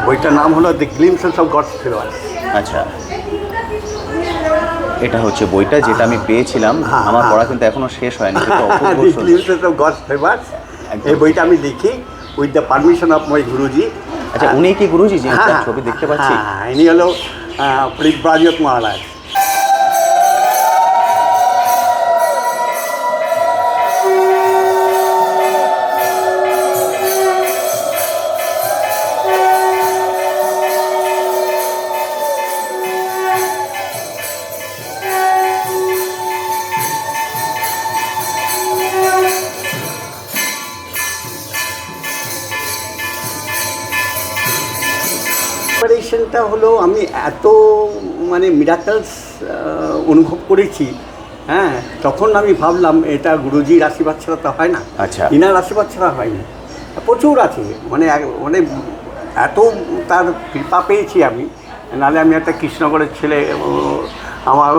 বইটার নাম হলো the glimpses of God's favour. আচ্ছা, এটা হচ্ছে বইটা যেটা আমি পেয়েছিলাম। আমার পড়া কিন্তু এখনো শেষ হয়নি। The glimpses of God's favour, এই বইটা আমি লিখি with the permission of my guruji. আচ্ছা, উনি কি গুরুজি? যে ছবি দেখতে পাচ্ছি, ইনি হলো পরিব্রাজক মহারাজ। অপারেশনটা হলো আমি এত মানে মিরাকলস অনুভব করেছি, হ্যাঁ, তখন আমি ভাবলাম এটা গুরুজির আশীর্বাদ ছাড়া তো হয় না। আচ্ছা, ইনার আশীর্বাদ ছাড়া হয়নি। প্রচুর আছে, মানে মানে এত তার কৃপা পেয়েছি আমি, নাহলে আমি একটা কৃষ্ণগড়ের ছেলে, আমার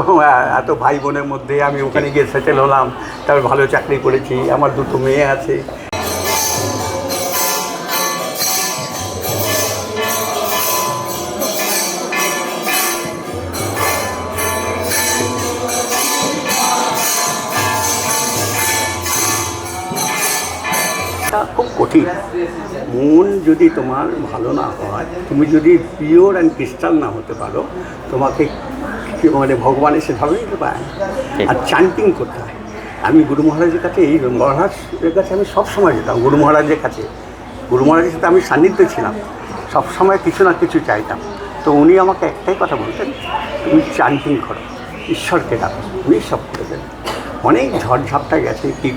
এত ভাই বোনের মধ্যে আমি ওখানে গিয়ে সেটেল হলাম, তারপর ভালো চাকরি করেছি, আমার দুটো মেয়ে আছে। খুব কঠিন, মন যদি তোমার ভালো না হয়, তুমি যদি পিওর অ্যান্ড ক্রিস্টাল না হতে পারো, তোমাকে মানে ভগবান এসে ভাবেই পায়। আর চান্টিং করতে হয়। আমি গুরু মহারাজের কাছে, এই মহারাজের কাছে আমি সবসময় যেতাম। গুরু মহারাজের কাছে, গুরু মহারাজের সাথে আমি সান্নিধ্যে ছিলাম, সবসময় কিছু না কিছু চাইতাম। তো উনি আমাকে একটাই কথা বলতেন, তুমি চান্টিং করো, ঈশ্বরকে ডাকো, উনি সব করে দেন। অনেক ঝড়ঝাপটা গেছে। কি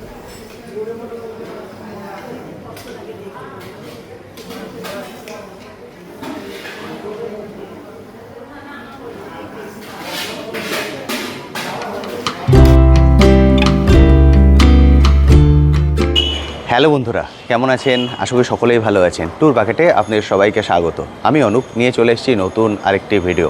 হ্যালো বন্ধুরা, কেমন আছেন? আশা করি সকলেই ভালো আছেন। ট্যুর বাকেটে আপনাদের সবাইকে স্বাগত। আমি অনুপ নিয়ে চলে এসেছি নতুন আরেকটি ভিডিও।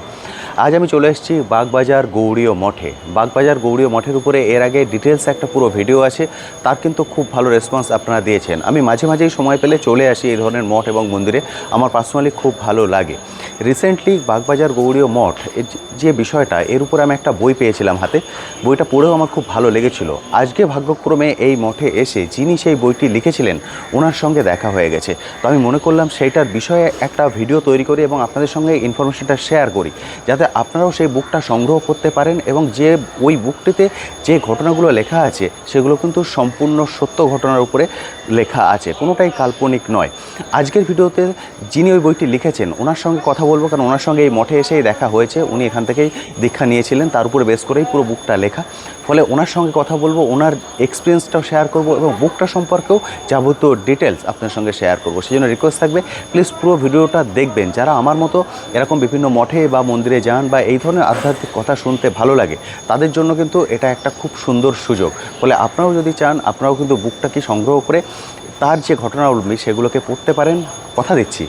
আজ আমি চলে এসেছি বাগবাজার গৌড়ীয় মঠে। বাগবাজার গৌড়ীয় মঠের উপরে এর আগে ডিটেলস একটা পুরো ভিডিও আছে, তার কিন্তু খুব ভালো রেসপন্স আপনারা দিয়েছেন। আমি মাঝে মাঝেই সময় পেলে চলে আসি এই ধরনের মঠ এবং মন্দিরে, আমার পার্সোনালি খুব ভালো লাগে। রিসেন্টলি বাগবাজার গৌড়ীয় মঠ যে বিষয়টা, এর উপরে আমি একটা বই পেয়েছিলাম হাতে, বইটা পড়েও আমার খুব ভালো লেগেছিল। আজকে ভাগ্যক্রমে এই মঠে এসে যিনি সেই বইটি লিখেছিলেন ওনার সঙ্গে দেখা হয়ে গেছে। তো আমি মনে করলাম সেইটার বিষয়ে একটা ভিডিও তৈরি করি এবং আপনাদের সঙ্গে ইনফরমেশনটা শেয়ার করি, যাতে আপনারাও সেই বুকটা সংগ্রহ করতে পারেন। এবং যে ওই বুকটিতে যে ঘটনাগুলো লেখা আছে সেগুলো কিন্তু সম্পূর্ণ সত্য ঘটনার উপরে লেখা আছে, কোনোটাই কাল্পনিক নয়। আজকের ভিডিওতে যিনি ওই বইটি লিখেছেন ওনার সঙ্গে কথা বলবো, কারণ ওনার সঙ্গে এই মঠে এসেই দেখা হয়েছে। উনি এখান থেকেই দীক্ষা নিয়েছিলেন, তার উপরে বেস করেই পুরো বুকটা লেখা। ফলে ওনার সঙ্গে কথা বলবো, ওনার এক্সপিরিয়েন্সটাও শেয়ার করব এবং বুকটা সম্পর্কেও যাবতীয় ডিটেলস আপনার সঙ্গে শেয়ার করব। সেই জন্য রিকোয়েস্ট থাকবে, প্লিজ পুরো ভিডিওটা দেখবেন। যারা আমার মতো এরকম বিভিন্ন মঠে বা মন্দিরে যান বা এই ধরনের আধ্যাত্মিক কথা শুনতে ভালো লাগে, তাদের জন্য কিন্তু এটা একটা খুব সুন্দর সুযোগ। ফলে আপনারাও যদি চান, আপনারাও কিন্তু বুকটাকে সংগ্রহ করে তার যে ঘটনাগুলি সেগুলোকে পড়তে পারেন। কথা দিচ্ছি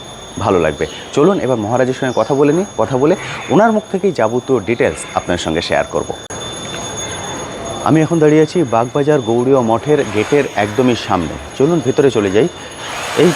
ভালো লাগবে। চলুন এবার মহারাজের সঙ্গে কথা বলে নিই। কথা বলে ওনার মুখ থেকেই যাবতীয় ডিটেলস আপনার সঙ্গে শেয়ার করব। আমি এখন দাঁড়িয়ে আছি বাগবাজার গৌড়ীয় মঠের গেটের একদমই সামনে। চলুন ভিতরে চলে যাই। এই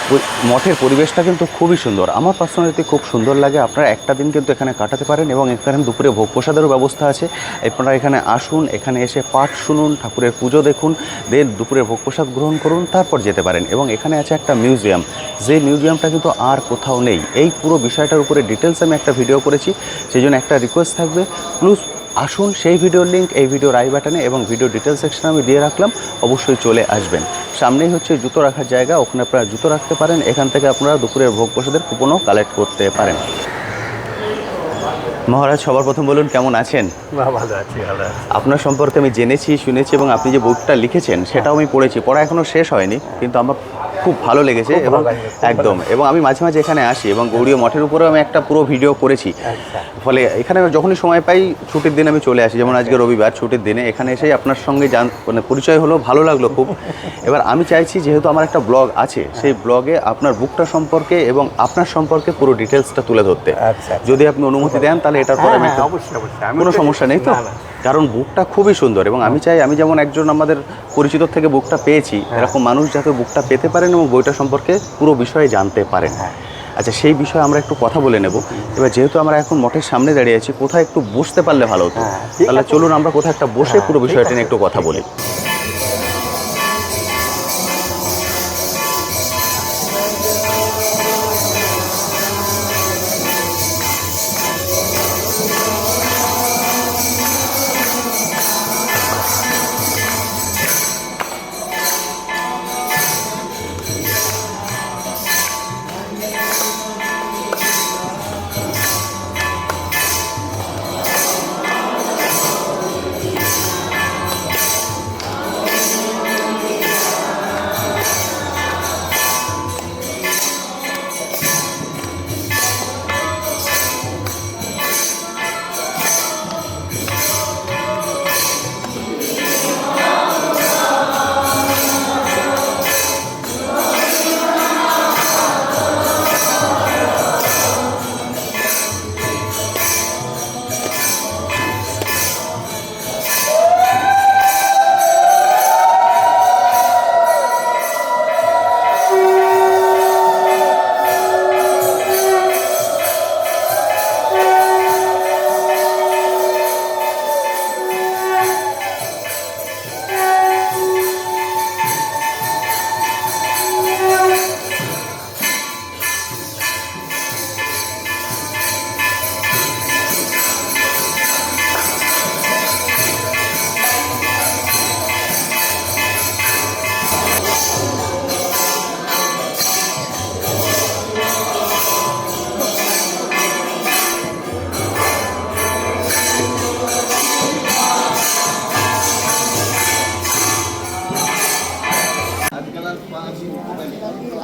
মঠের পরিবেশটা কিন্তু খুবই সুন্দর, আমার পার্সোনালিটি খুব সুন্দর লাগে। আপনারা একটা দিন কিন্তু এখানে কাটাতে পারেন এবং এখানে দুপুরে ভোগ প্রসাদেরও ব্যবস্থা আছে। আপনারা এখানে আসুন, এখানে এসে পাঠ শুনুন, ঠাকুরের পুজো দেখুন, দেন দুপুরে ভোগ প্রসাদ গ্রহণ করুন, তারপর যেতে পারেন। এবং এখানে আছে একটা মিউজিয়াম, যে মিউজিয়ামটা কিন্তু আর কোথাও নেই। এই পুরো বিষয়টার উপরে ডিটেলস আমি একটা ভিডিও করেছি, সেই জন্য একটা রিকোয়েস্ট থাকবে, প্লিজ আসুন। সেই ভিডিওর লিঙ্ক এই ভিডিওর আই বাটনে এবং ভিডিও ডিটেলস সেকশনে আমি দিয়ে রাখলাম, অবশ্যই চলে আসবেন। সামনেই হচ্ছে জুতো রাখার জায়গা, ওখানে আপনারা জুতো রাখতে পারেন। এখান থেকে আপনারা দুপুরের ভোগ প্রসাদের কুপনও কালেক্ট করতে পারেন। মহারাজ, সবার প্রথম বলুন কেমন আছেন? ভালো আছি, ভালো আছি। আপনার সম্পর্কে আমি জেনেছি, শুনেছি এবং আপনি যে বইটা লিখেছেন সেটাও আমি পড়েছি। পড়া এখনও শেষ হয়নি, কিন্তু আমার খুব ভালো লেগেছে খুব এবং ভালো লাগবে, খুব ভালো একদম, এবং আমি মাঝে মাঝে এখানে আসি এবং গৌড়ীয় মঠের উপরেও আমি একটা পুরো ভিডিও করেছি। আচ্ছা। ফলে এখানে যখনই সময় পাই ছুটির দিন আমি চলে আসি, যেমন আজকে রবিবার ছুটির দিনে এখানে এসেই আপনার সঙ্গে মানে পরিচয় হলো, ভালো লাগলো খুব। এবার আমি চাইছি যেহেতু আমার একটা ব্লগ আছে, সেই ব্লগে আপনার বুকটা সম্পর্কে এবং আপনার সম্পর্কে পুরো ডিটেলসটা তুলে ধরতে, আচ্ছা। যদি আপনি অনুমতি দেন তাহলে এটার পরে আমি একটু- অবশ্যই অবশ্যই, কোনো সমস্যা নেই তো? না, না। কারণ বুকটা খুবই সুন্দর এবং আমি চাই আমি যেমন একজন আমাদের পরিচিত থেকে বুকটা পেয়েছি, এরকম মানুষ যাতে বুকটা পেতে পারেন এবং বইটা সম্পর্কে পুরো বিষয়ে জানতে পারেন। আচ্ছা, সেই বিষয়ে আমরা একটু কথা বলে নেব। এবার যেহেতু আমরা এখন মঠের সামনে দাঁড়িয়ে আছি, কোথায় একটু বসতে পারলে ভালো হতো। ঠিক তাহলে আছে। চলুন আমরা কোথাও একটা বসে পুরো বিষয়টা নিয়ে একটু কথা বলি।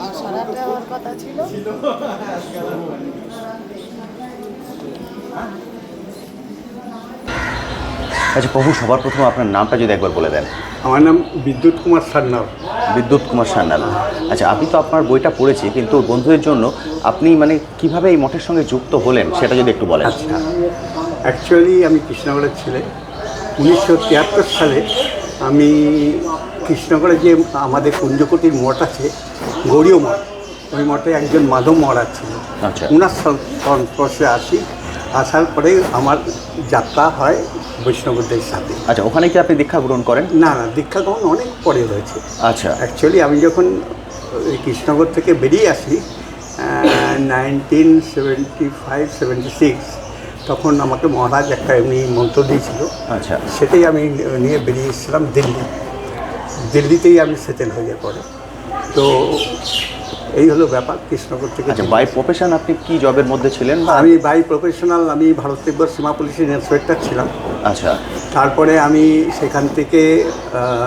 আর সারাটা হওয়ার কথা ছিল। আচ্ছা প্রভু, সবার প্রথম আপনার নামটা যদি একবার বলে দেন। আমার নাম বিদ্যুৎ কুমার সান্যাল। বিদ্যুৎ কুমার সান্যাল। আচ্ছা, আমি তো আপনার বইটা পড়েছি, কিন্তু বন্ধুদের জন্য আপনি মানে কিভাবে এই মঠের সঙ্গে যুক্ত হলেন সেটা যদি একটু বলেন। আচ্ছা, অ্যাকচুয়ালি আমি কৃষ্ণনগরের ছেলে। 1973 সালে আমি কৃষ্ণনগরে যে আমাদের কুঞ্জকটির মঠ আছে, গৌড়ীয় মঠ, ওই মঠে একজন মাধব মহারাজ ছিল। আচ্ছা। ওনার সংস্পর্শে আসি, আসার পরে আমার যাত্রা হয় বৈষ্ণবদের সাথে। আচ্ছা, ওখানে কি আপনি দীক্ষা গ্রহণ করেন? না না, দীক্ষা গ্রহণ অনেক পরে হয়েছে। আচ্ছা। অ্যাকচুয়ালি আমি যখন এই কৃষ্ণনগর থেকে বেরিয়ে আসি 1975-76, তখন আমাকে মহারাজ একটা এমনি মন্ত্র দিয়েছিল। আচ্ছা। সেটাই আমি নিয়ে বেরিয়ে এসেছিলাম দিল্লিতেই আমি সেটেল হয়ে পড়ে। তো এই হলো ব্যাপার কৃষ্ণনগর থেকে। আচ্ছা, বাই প্রফেশন আপনি কি জবের মধ্যে ছিলেন? আমি বাই প্রফেশনাল, আমি ভারত তিব্বত সীমা পুলিশের ইন্সপেক্টর ছিলাম। আচ্ছা। তারপরে আমি সেখান থেকে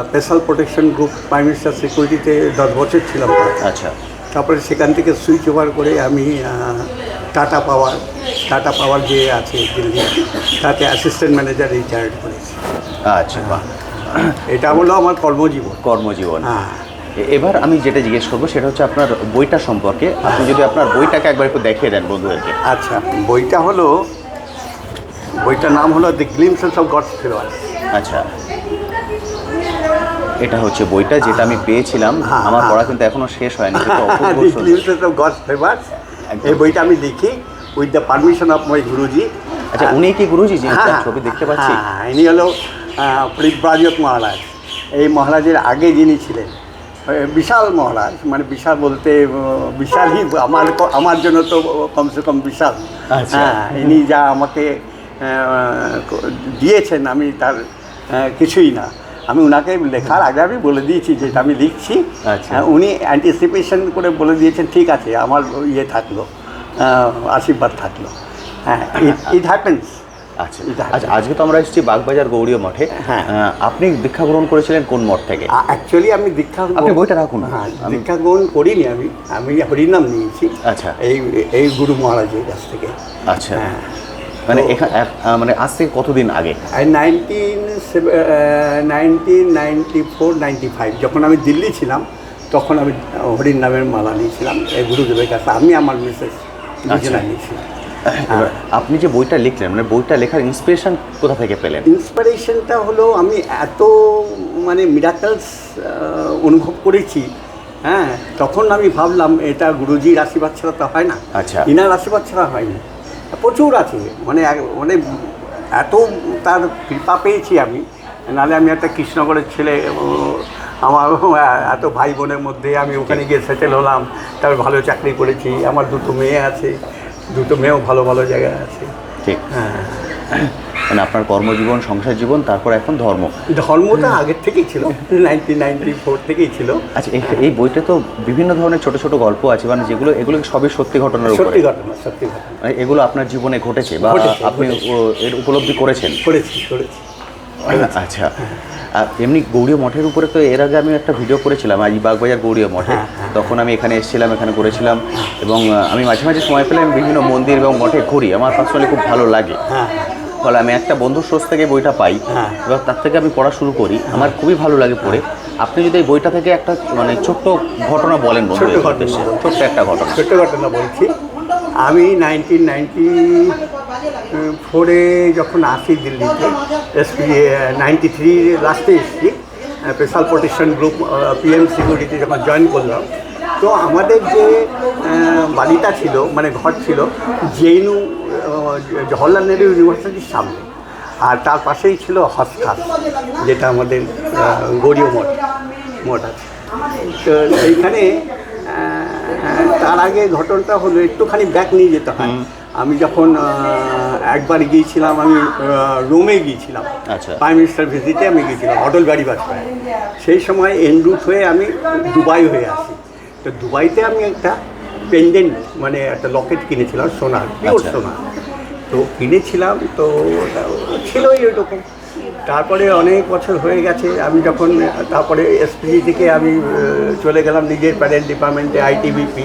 special protection group prime minister সিকিউরিটিতে 10 বছর ছিলাম। আচ্ছা। তারপরে সেখান থেকে সুইচ ওভার করে আমি টাটা পাওয়ার যে আছে দিল্লি, তাতে অ্যাসিস্ট্যান্ট ম্যানেজার রিটায়ার্ড করেছি। আচ্ছা, বাহ। এটা হলো আমার কর্মজীবন। হ্যাঁ। এবার আমি যেটা জিজ্ঞেস করবো সেটা হচ্ছে আপনার বইটা সম্পর্কে। আপনি যদি আপনার বইটাকে একবার একটু দেখিয়ে দেন বন্ধুদেরকে। আচ্ছা, বইটার নাম হলো the glimpses of God's favour. আচ্ছা, এটা হচ্ছে বইটা যেটা আমি পেয়েছিলাম। আমার পড়া কিন্তু এখনো শেষ হয়নি, কিন্তু অপূর্ব দ্য সুন্দর। গ্লিমসেস অফ গডস ফেভার, এই বইটা আমি লিখি with the permission of my guruji. আচ্ছা, উনি কি গুরুজি? যে ছবি দেখতে পাচ্ছি। হ্যাঁ, ইনি হলো পরিব্রাজক মহারাজ। এই মহারাজের আগে যিনি ছিলেন, বিশাল মহারাজ, মানে বিশাল বলতে বিশালই আমার জন্য তো কমসে কম বিশাল। আচ্ছা। হ্যাঁ, ইনি যা আমাকে দিয়েছেন আমি তার কিছুই না। আমি ওনাকে লেখার আগে আমি বলে দিয়েছি যে আমি লিখছি। আচ্ছা। উনি অ্যান্টিসিপেশন করে বলে দিয়েছেন ঠিক আছে, আমার ইয়ে থাকলো, আশীর্বাদ থাকলো। হ্যাঁ, ইট হ্যাপেন্স। আচ্ছা আচ্ছা, আজকে তো আমরা এসেছি বাগবাজার গৌড়ীয় মঠে। হ্যাঁ। আপনি দীক্ষা গ্রহণ করেছিলেন কোন মঠ থেকে? অ্যাকচুয়ালি আমি দীক্ষা আপনি বইটা রাখুন। হ্যাঁ, দীক্ষা গ্রহণ করিনি, আমি হরিনাম নিয়েছি। আচ্ছা। এই গুরু মহারাজের কাছ থেকে। আচ্ছা, হ্যাঁ, মানে এখানে মানে আজ থেকে কতদিন আগে? 1994-95 যখন আমি দিল্লি ছিলাম তখন আমি হরির নামের মালা নিয়েছিলাম এই গুরুদেবের কাছে। আমি আমার মিসেস দুজনে নিয়েছিলাম। এবার আপনি যে বইটা লিখলেন, মানে বইটা লেখার ইন্সপিরেশন কোথা থেকে পেলেন? ইন্সপিরেশনটা হলো আমি এত মানে মিরাকলস অনুভব করেছি। হ্যাঁ, তখন আমি ভাবলাম এটা গুরুজির আশীর্বাদ ছাড়া তো হয় না। আচ্ছা। ইনার আশীর্বাদ ছাড়া হয়নি। প্রচুর আছে, মানে মানে এত তার কৃপা পেয়েছি আমি। নাহলে আমি একটা কৃষ্ণগড়ের ছেলে, আমার এত ভাই বোনের মধ্যে আমি ওখানে গিয়ে সেটেল হলাম, তারপর ভালো চাকরি করেছি, আমার দুটো মেয়ে আছে, দুটো মেয়েও ভালো ভালো জায়গায় আছে। ঠিক। হ্যাঁ, মানে আপনার কর্মজীবন, সংসার জীবন, তারপর এখন ধর্মটা আগের থেকেই ছিল, 1994 থেকেই ছিল। আচ্ছা, এই বইটা তো বিভিন্ন ধরনের ছোট ছোট গল্প আছে, মানে এগুলো সবই সত্যি ঘটনার উপরে। সত্যি ঘটনা, সত্যি ঘটনা। মানে এগুলো আপনার জীবনে ঘটেছে বা ঘটেছে, আপনি এর উপলব্ধি করেছেন? করেছি। আচ্ছা, আর এমনি গৌড়ীয় মঠের উপরে তো এর আগে আমি একটা ভিডিও করেছিলাম, আজ বাগবাজার গৌড়ীয় মঠে। তখন আমি এখানে এসেছিলাম, এখানে করেছিলাম, এবং আমি মাঝে মাঝে সময় পেলে আমি বিভিন্ন মন্দির এবং মঠে ঘুরি, আমার পার্সোনালি খুব ভালো লাগে। ফলে আমি একটা বন্ধুর সোর্স থেকে বইটা পাই, এবার তার থেকে আমি পড়া শুরু করি, আমার খুবই ভালো লাগে পড়ে। আপনি যদি এই বইটা থেকে একটা মানে ছোট্ট ঘটনা বলেন বন্ধুদের উদ্দেশ্যে, ছোট্ট একটা ঘটনা। ছোট্ট ঘটনা বলছি। আমি 1994-এ যখন আসি দিল্লিতে, 93 লাস্টে এসেছি, special protection group PM security যখন জয়েন করলাম, তো আমাদের যে বাড়িটা ছিল, মানে ঘর ছিল জেএনইউ জওহরলাল নেহরু ইউনিভার্সিটির সামনে, আর তার পাশেই ছিল হসখাস, যেটা আমাদের গৌড়ীয় মঠ আছে। তো সেইখানে তার আগে ঘটনাটা হলো, একটুখানি ব্যাক নিয়ে যেতে হয়। আমি যখন একবার গিয়েছিলাম, আমি রোমে গিয়েছিলাম। আচ্ছা। প্রাইম মিনিস্টার ভিজিটে আমি গিয়েছিলাম, অটল বিহারী বাজপেয়ী। সেই সময় এনরুট হয়ে আমি দুবাই হয়ে আসি। তো দুবাইতে আমি একটা পেন্ডেন্ট, মানে একটা লকেট কিনেছিলাম সোনার, পিওর সোনার। তো কিনেছিলাম, তো ছিলই ওইরকম। তারপরে অনেক বছর হয়ে গেছে, আমি যখন তারপরে এসপিজি থেকে আমি চলে গেলাম নিজের প্যারেন্ট ডিপার্টমেন্টে, ITBP।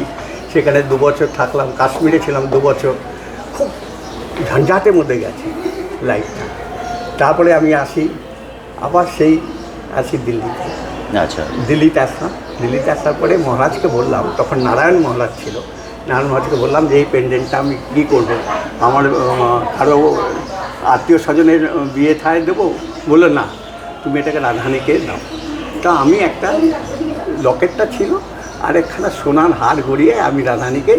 সেখানে 2 বছর থাকলাম, কাশ্মীরে ছিলাম 2 বছর। খুব ঝঞ্ঝাটের মধ্যে গেছে লাইফটা। তারপরে আমি আসি দিল্লিতে। আচ্ছা। দিল্লিতে আসার পরে মহারাজকে বললাম, তখন নারায়ণ মহারাজ ছিল, নারায়ণ মহারাজকে বললাম যে এই পেন্ডেন্টটা আমি কী করবো, আমার আরও আত্মীয় স্বজনের বিয়ে থায় দেবো। বললো না, তুমি এটাকে রাধানীকে দাও। তা আমি একটা লকেটটা ছিল আর একখানা সোনার হার গড়িয়ে আমি রাধানীকে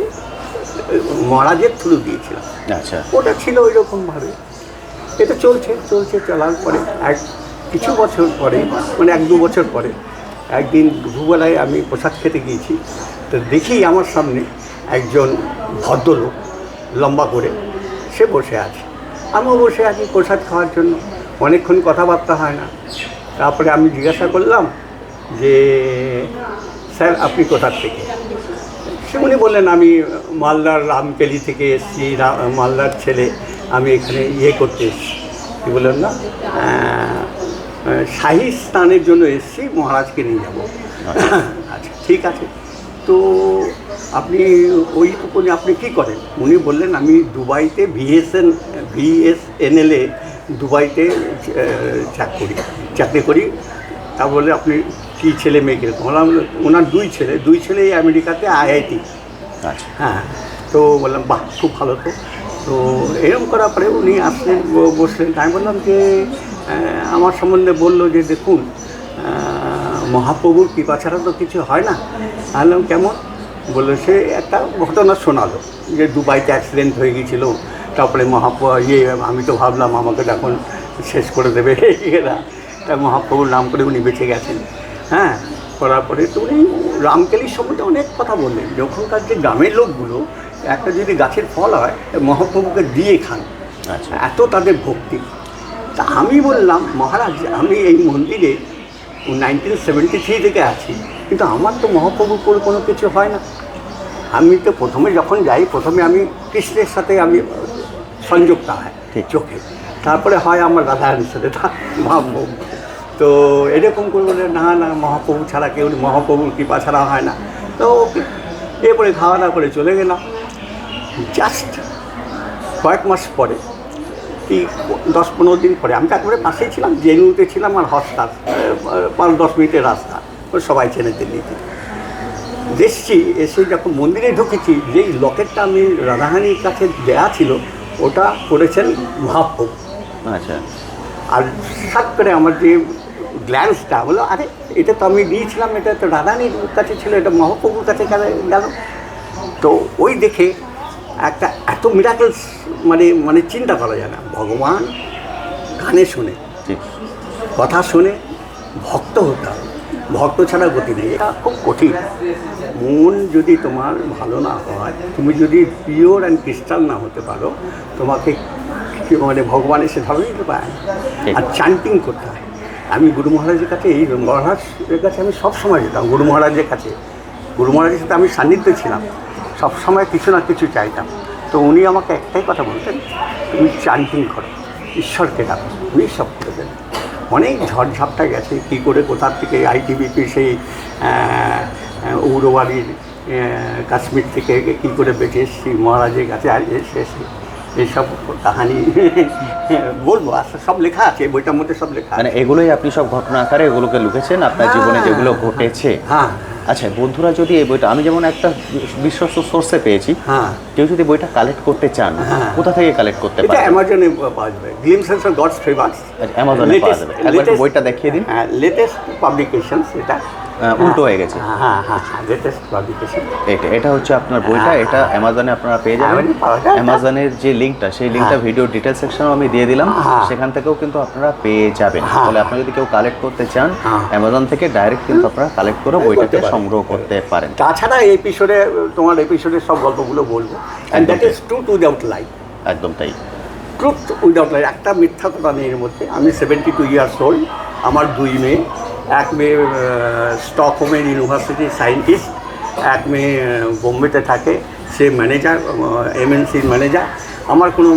মহারাজের থ্রু দিয়েছিলাম। আচ্ছা। ওটা ছিল ওই রকমভাবে। এটা চলার পরে কিছু বছর পরে, মানে 1-2 বছর পরে, একদিন দুপুরবেলায় আমি প্রসাদ খেতে গিয়েছি। তো দেখি আমার সামনে একজন ভদ্রলোক লম্বা করে সে বসে আছে, আমিও বসে আছি প্রসাদ খাওয়ার জন্য। অনেকক্ষণ কথাবার্তা হয় না। তারপরে আমি জিজ্ঞাসা করলাম যে স্যার আপনি কোথার থেকে? উনি বললেন আমি মালদার রামকেলি থেকে এসেছি, মালদার ছেলে, আমি এখানে করতে এসেছি। কি বললেন না, শাহী স্নানের জন্য এসেছি, মহারাজকে নিয়ে যাব। আচ্ছা ঠিক আছে, তো আপনি ওইটুকুনি আপনি কী করেন? উনি বললেন আমি দুবাইতে VSNL-এ দুবাইতে চাকরি করি। তা বলে আপনি কী ছেলে মেয়েকে? বললাম ওনার 2 ছেলেই আমেরিকাতে IIT। আচ্ছা। হ্যাঁ, তো বললাম বাহ, খুব ভালো। তো এরকম করার পরে উনি আসলেন, বসলেন। আমি বললাম যে আমার সম্বন্ধে বললো যে দেখুন, মহাপ্রভুর কৃপা ছাড়া তো কিছু হয় না। বললাম কেমন? বললো সে একটা ঘটনা শোনালো যে দুবাইতে অ্যাক্সিডেন্ট হয়ে গিয়েছিলো, তারপরে আমি তো ভাবলাম আমাকে এখন শেষ করে দেবে এরা, তা মহাপ্রভুর নাম করে উনি বেঁচে গেছেন। হ্যাঁ, করার পরে তো উনি রামকেলির সম্বন্ধে অনেক কথা বললেন। যখনকার যে গ্রামের লোকগুলো একটা যদি গাছের ফল হয় মহাপ্রভুকে দিয়ে খান, আচ্ছা, এত তাদের ভক্তি। তা আমি বললাম মহারাজ, আমি এই মন্দিরে 1973 থেকে আছি, কিন্তু আমার তো মহাপ্রভুর করে কোনো কিছু হয় না। আমি তো প্রথমে যখন যাই, প্রথমে আমি কৃষ্ণের সাথে আমি সংযোগটা হয় ঠিক। চোখে, তারপরে হয় আমার রাধারানীর সাথে মহাপ্রভু। তো এরকম করে বলে না না মহাপ্রভু ছাড়া কেউ নেই, মহাপ্রভুর কৃপা ছাড়া হয় না। তো এরপরে খাওয়া দাওয়া করে চলে গেলাম। জাস্ট কয়েক মাস পরে, কি 10-15 দিন পরে, আমি তো একেবারে পাশেই ছিলাম, জেনুতে ছিলাম, আর হস্তার 5-10 মিনিটের রাস্তা, সবাই চেনে দিল্লিতে। দেখছি এসে যখন মন্দিরে ঢুকেছি, যেই লকেটটা আমি রাধারানীর কাছে দেওয়া ছিল ওটা করেছেন মহাপ্রভু। আচ্ছা, আর সাত করে আমার যে গ্ল্যান্সটা বলো, আরে এটা তো আমি দিয়েছিলাম, এটা তো রাধারানীর কাছে ছিল, এটা মহাপ্রভুর কাছে গেল। তো ওই দেখে একটা এত মিরাকেলস, মানে চিন্তা করা যায় না। ভগবান গানে শোনে, ঠিক। কথা শুনে ভক্ত হতে হবে, ভক্ত ছাড়া গতি নেই। এটা খুব কঠিন। মন যদি তোমার ভালো না হয়, তুমি যদি পিওর অ্যান্ড ক্রিস্টাল না হতে পারো, তোমাকে ভগবান এসে ধরে নিতে পারে না। আর চান্টিং করতে হয়। আমি গুরু মহারাজের কাছে, এই মহারাজের কাছে আমি সবসময় যেতাম। গুরু মহারাজের কাছে, গুরু মহারাজের সাথে আমি সান্নিধ্যে ছিলাম, সবসময় কিছু না কিছু চাইতাম। তো উনি আমাকে একটাই কথা বলতেন, তুমি চান্টিং করো, ঈশ্বরকে ডাকো, উনি সব করে দেন। অনেক ঝড়ঝাপটা গেছে, কী করে কোথার থেকে আইটিবিপি সেই উগ্রবাদীর কাশ্মীর থেকে কী করে বেঁচে এসেছি, মহারাজের কাছে এসে এইসব কাহানি বলবো। আসলে সব লেখা আছে বইটার মধ্যে, সব লেখা মানে এগুলোই আপনি সব ঘটনা আকারে এগুলোকে লিখেছেন আপনার জীবনে যেগুলো ঘটেছে। হ্যাঁ। আচ্ছা বন্ধুরা, যদি এই বইটা, আমি যেমন একটা বিশ্বস্ত সোর্সে পেয়েছি, হ্যাঁ, কেউ যদি বইটা কালেক্ট করতে চান, কোথা থেকে কালেক্ট করতে এটা পারেন? অ্যামাজনে পাওয়া যাবে, গ্লিমসেস অফ গডস ফেভার, অ্যামাজনে পাওয়া যাবে। একবার একটু বইটা দেখিয়ে দিন। হ্যাঁ, লেটেস্ট পাবলিকেশনস এটা। উল্টো হয়ে গেছে। হ্যাঁ হ্যাঁ হ্যাঁ, লেটেস্ট পাবলিকেশন। এটা হচ্ছে আপনার বইটা, এটা অ্যামাজনে আপনারা পেয়ে যাবেন। অ্যামাজনে পাওয়া যায়। অ্যামাজনের যে লিঙ্কটা, সেই লিঙ্কটা ভিডিও ডিটেলস সেকশনেও আমি দিয়ে দিলাম, হ্যাঁ। সেখান থেকেও কিন্তু আপনারা পেয়ে যাবেন। হ্যাঁ। তাহলে আপনারা যদি কেউ কালেক্ট করতে চান, হ্যাঁ। অ্যামাজন থেকে ডাইরেক্ট কিন্তু আপনারা কালেক্ট করে বইটাকে সংগ্রহ করতে পারেন। তাছাড়া এপিসোডে, তোমার এপিসোডে সব গল্পগুলো বলবো। And that is truth without lie. একদম তাই। ট্রুথ উইদাউট লাই, একটা মিথ্যা কথা নেই এর মধ্যে। আমি 72 ইয়ার্স ওল্ড, আমার 2 মেয়ে। এক মেয়ে স্টকহোমের ইউনিভার্সিটির সায়েন্টিস্ট, এক মেয়ে বোম্বেতে থাকে, সে ম্যানেজার, এমএনসির ম্যানেজার। আমার কোনো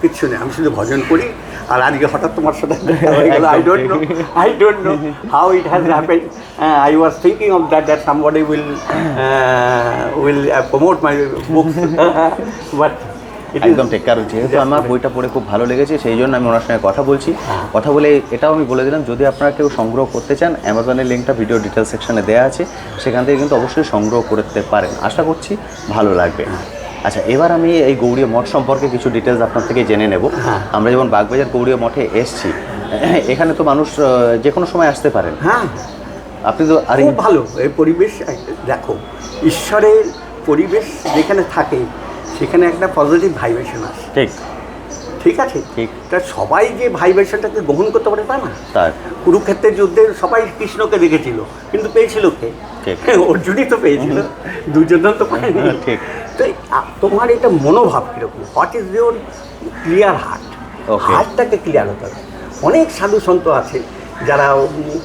কিচ্ছু নেই, আমি শুধু ভজন করি। আর আজকে হঠাৎ তোমার সাথে দেখা হয়ে গেল। I don't know how it has happened. I was thinking of that somebody will promote my books. But একদম ঠিক। কারণ যেহেতু আমার বইটা পড়ে খুব ভালো লেগেছে, সেই জন্য আমি ওনার সঙ্গে কথা বলছি। কথা বলে এটাও আমি বলে দিলাম, যদি আপনারা কেউ সংগ্রহ করতে চান, অ্যামাজনের লিঙ্কটা ভিডিও ডিটেলস সেকশনে দেওয়া আছে, সেখান থেকে কিন্তু অবশ্যই সংগ্রহ করতে পারেন। আশা করছি ভালো লাগবে। আচ্ছা, এবার আমি এই গৌড়ীয় মঠ সম্পর্কে কিছু ডিটেলস আপনার থেকে জেনে নেব। আমরা যেমন বাগবাজার গৌড়ীয় মঠে এসছি, এখানে তো মানুষ যে কোনো সময় আসতে পারেন। হ্যাঁ, আপনি তো আর খুব ভালো এই পরিবেশ। দেখো, ঈশ্বরের পরিবেশ যেখানে থাকে সেখানে একটা পজিটিভ ভাইব্রেশন আসে। ঠিক ঠিক আছে, ঠিক। তা সবাই যে ভাইব্রেশনটাকে গ্রহণ করতে পারে তা না। তার কুরুক্ষেত্রের যুদ্ধে সবাই কৃষ্ণকে দেখেছিল, কিন্তু পেয়েছিল কে? ঠিক। অর্জুনই তো পেয়েছিল, দুর্যোধন তো পায়নি। ঠিক। তো তোমার এটা মনোভাব কীরকম? What is your clear heart? হার্টটাকে ক্লিয়ার হতে হবে। অনেক সাধু সন্ত আছে যারা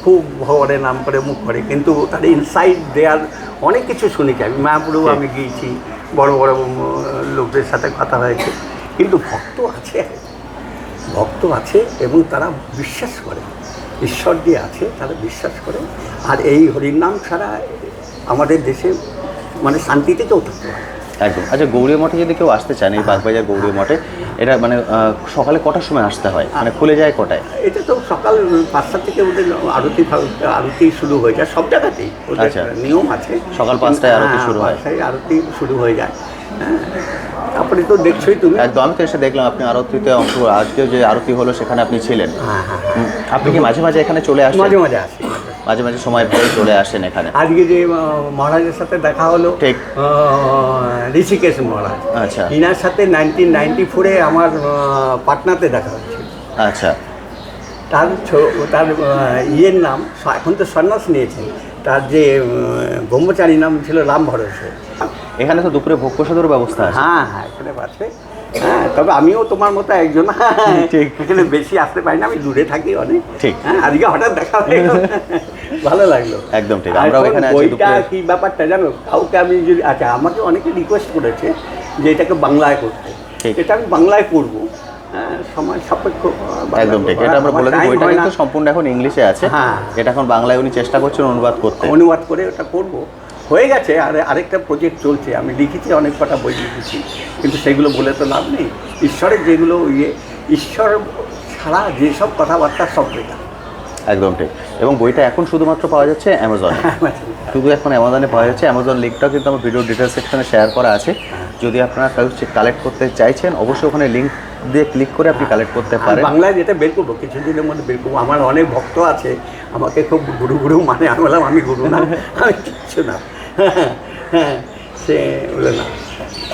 খুব ভগবানের নাম করে মুখ করে, কিন্তু তাদের ইনসাইড দেয়ার অনেক কিছু শুনেছি। আমি মায়াপুরেও আমি গিয়েছি, বড় বড় লোকদের সাথে কথা হয়েছে, কিন্তু ভক্ত আছে এবং তারা বিশ্বাস করে ঈশ্বর যে আছে, তারা বিশ্বাস করে। আর এই হরির নাম ছাড়া আমাদের দেশে শান্তিতে কেউ থাকতে পারে। একদম। আচ্ছা, গৌড়ীয় মঠে যদি কেউ আসতে চান, এই বাগবাজার গৌড়ীয় মঠে, এটা সকালে কটার সময় আসতে হয়? খুলে যায় কটায়? এটা তো সকাল 5টা থেকে ওদের আরতি শুরু হয়ে যায় সব জায়গাতেই। ওদের নিয়ম আছে, সকাল 5টায় আরতি শুরু হয়। আরতি শুরু হয়ে যায়। হ্যাঁ, তারপরে তো দেখছোই তুমি। একদম, আমি তো এসে দেখলাম আপনি আরতিতে আজকে যে আরতি হলো সেখানে আপনি ছিলেন। আপনি কি মাঝে মাঝে এখানে চলে আসেন? মাঝে মাঝে আসি, মাঝে মাঝে সময় পেয়ে চলে আসেন এখানে। আজকে যে মহারাজের সাথে দেখা হলো, ঠিক, ঋষিকেশ মহারাজ। আচ্ছা, ইনার সাথে 1994-এ আমার পাটনাতে দেখা হচ্ছে। আচ্ছা, তার ইয়ের নাম, এখন তো সন্ন্যাস নিয়েছে, তার যে ব্রহ্মচারী নাম ছিল রাম ভরসে। এখানে তো দুপুরে ভোগ প্রসাদের ব্যবস্থা আছে। হ্যাঁ হ্যাঁ, এখানে আছে। হ্যাঁ, তবে আমিও তোমার মতো একজন, ঠিক, এখানে বেশি আসতে পারি না, আমি দূরে থাকি অনেক। ঠিক। হ্যাঁ, আজকে হঠাৎ দেখা হয়ে গেল, ভালো লাগলো। একদম ঠিক। আমরাও এখানে আছি। বইটা কি ব্যাপারটা জানো? কাউকে আমি যদি, আচ্ছা, আমাকে অনেকে রিকোয়েস্ট করেছে যে এটাকে বাংলায় করতে। ঠিক। এটা আমি বাংলায় করবো, হ্যাঁ, সময় সাপেক্ষ বাংলা একদম ঠিক, করবো। এটা আমরা আমার বলে দিই time বইটা হয় না। কিন্তু সম্পূর্ণ এখন ইংলিশে আছে। হ্যাঁ। এটা এখন বাংলায় উনি চেষ্টা করছেন অনুবাদ করতে। অনুবাদ করে ওটা করবো, হয়ে গেছে। আর আরেকটা প্রজেক্ট চলছে, আমি লিখেছি, অনেক কটা বই লিখেছি, কিন্তু সেগুলো বলে তো লাভ নেই। ঈশ্বরের যেগুলো ঈশ্বর ছাড়া যেসব কথাবার্তা সব লেখা। একদম ঠিক। এবং বইটা এখন শুধুমাত্র পাওয়া যাচ্ছে অ্যামাজনে, শুধু এখন অ্যামাজনে পাওয়া যাচ্ছে। অ্যামাজন লিঙ্কটাও কিন্তু আমার ভিডিও ডিটেলস সেকশনে শেয়ার করা আছে। যদি আপনারা কালেক্ট করতে চাইছেন অবশ্যই ওখানে লিঙ্ক দিয়ে ক্লিক করে আপনি কালেক্ট করতে পারেন। বাংলায় যেটা বের করবো, কিছুদিনের মধ্যে বের করবো। আমার অনেক ভক্ত আছে, আমাকে খুব গুরু মানে, আমি বললাম আমি গুরু না, আমি কিচ্ছু না। হ্যাঁ, সে বলে না,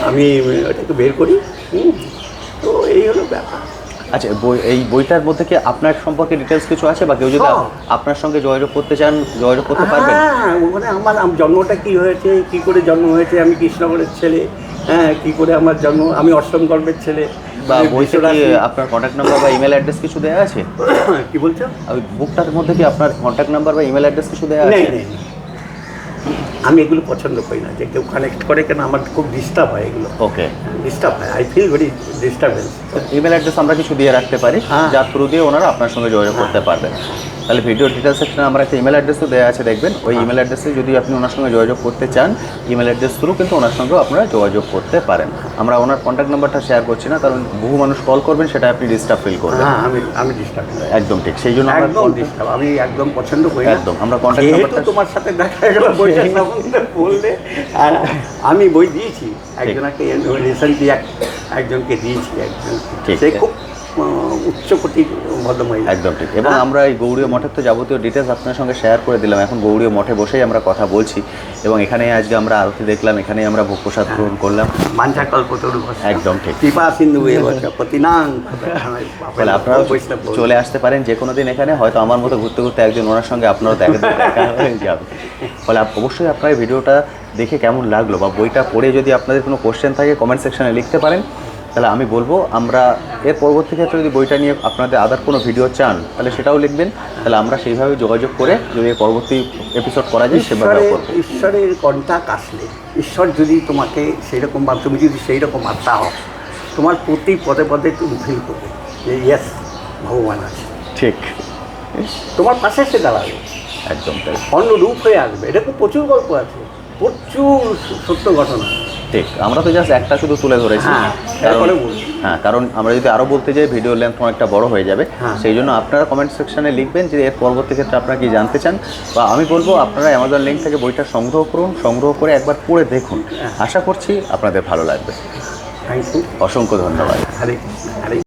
আমি ওটাকে বের করি। তো এই হলো ব্যাপার। আচ্ছা, এই বইটার মধ্যে কি আপনার সম্পর্কে ডিটেলস কিছু আছে, বা কেউ যদি আপনার সঙ্গে যোগাযোগ করতে চান যোগাযোগ করতে পারবেন? হ্যাঁ, ওখানে আমার জন্মটা কি হয়েছে, কি করে জন্ম হয়েছে, আমি কৃষ্ণগড়ের ছেলে, হ্যাঁ, কি করে আমার জন্ম, আমি অষ্টম গর্ভের ছেলে, বা বইতে কি আপনার কন্ট্যাক্ট নাম্বার বা ইমেল অ্যাড্রেস কিছু দেওয়া আছে? কি বলছো? ওই বুকটার মধ্যে কি আপনার কন্ট্যাক্ট নাম্বার বা ইমেল অ্যাড্রেস কিছু দেওয়া আছে? নেই নেই, আমি এগুলো পছন্দ করি না যে কেউ কানেক্ট করে, কেন আমার খুব ডিস্টার্ব হয় এগুলো। ওকে, ডিস্টার্ব হয়, I feel very disturbance. Email address আমরা কিছু দিয়ে রাখতে পারি, হ্যাঁ। যার থ্রু দিয়ে ওনারা আপনার সঙ্গে যোগাযোগ করতে পারবেন। তাহলে ভিডিও ডিটেলস সেকশনে আমরা একটা ইমেল অ্যাড্রেসও দেওয়া আছে, দেখবেন। ওই ইমেল অ্যাড্রেসে যদি আপনি ওনার সঙ্গে যোগাযোগ করতে চান, ইমেল অ্যাড্রেস থ্রু কিন্তু ওনার সঙ্গেও আপনারা যোগাযোগ করতে পারেন। আমরা ওনার কন্ট্যাক্ট নাম্বারটা শেয়ার করছি না, কারণ বহু মানুষ কল করবেন, সেটা আপনি ডিস্টার্ব ফিল করবেন। হ্যাঁ, আমি ডিস্টার্ব করি। একদম ঠিক, সেই জন্য আমরা একদম ডিস্টার্ব, আমি একদম পছন্দ করি না। একদম, আমরা কন্ট্যাক্ট যেহেতু নাম্বারটা তোমার সাথে দেখা গেল, বইটা সম্বন্ধে বললে, আর আমি বই দিয়েছি একজনকে, রিসেন্টলি একজনকে দিয়েছি, একজন, ঠিক। সে খুব উচ্চকোটির ভদ্রমহিলা। একদম ঠিক। এবং আমরা এই গৌড়ীয় মঠের তো যাবতীয় ডিটেলস আপনার সঙ্গে শেয়ার করে দিলাম। এখন গৌড়ীয় মঠে বসেই আমরা কথা বলছি, এবং এখানে আজকে আমরা আরতি দেখলাম, এখানেই আমরা ভোগ প্রসাদ গ্রহণ করলাম। বাঞ্ছা কল্পতরু ভস্ম। একদম ঠিক। কৃপা সিন্ধু এব চ পতিনাং। তাহলে আপনারাও চলে আসতে পারেন যে কোনো দিন এখানে, হয়তো আমার মতো ঘুরতে ঘুরতে একদিন ওনার সঙ্গে আপনারও দেখা হয়ে যাবে। ফলে অবশ্যই আপনারা এই ভিডিওটা দেখে কেমন লাগলো, বা বইটা পড়ে যদি আপনাদের কোনো কোশ্চেন থাকে কমেন্ট সেকশনে লিখতে পারেন। তাহলে আমি বলবো, আমরা এর পরবর্তী ক্ষেত্রে যদি বইটা নিয়ে আপনাদের আদার কোনো ভিডিও চান, তাহলে সেটাও লিখবেন। তাহলে আমরা সেইভাবে যোগাযোগ করে যদি এর পরবর্তী এপিসোড করা যায় সেভাবে করবো। ঈশ্বরের কন্টাক্ট আসলে, ঈশ্বর যদি তোমাকে সেইরকম, বা তুমি যদি সেই রকম আত্মা হও, তোমার প্রতি পদে পদে তুমি ফিল করবে যে ইয়েস, ভগবান আছে, ঠিক, তোমার পাশে এসে দাঁড়াবে, একদম তাই, অন্য রূপ হয়ে আসবে। এরকম প্রচুর গল্প আছে, প্রচুর সত্য ঘটনা। ঠিক। আমরা তো জাস্ট একটা শুধু তুলে ধরেছি। হ্যাঁ, তারপরে বলছি। হ্যাঁ, কারণ আমরা যদি আরও বলতে যাই ভিডিও লেন্থ অনেকটা বড় হয়ে যাবে। হ্যাঁ। সেই জন্য আপনারা কমেন্ট সেকশনে লিখবেন যে এর পরবর্তী ক্ষেত্রে আপনারা কি জানতে চান, বা আমি বলবো আপনারা অ্যামাজন লিঙ্ক থেকে বইটা সংগ্রহ করুন, সংগ্রহ করে একবার পড়ে দেখুন। আশা করছি আপনাদের ভালো লাগবে। থ্যাংক ইউ, অসংখ্য ধন্যবাদ। হরে কৃষ্ণ, হরে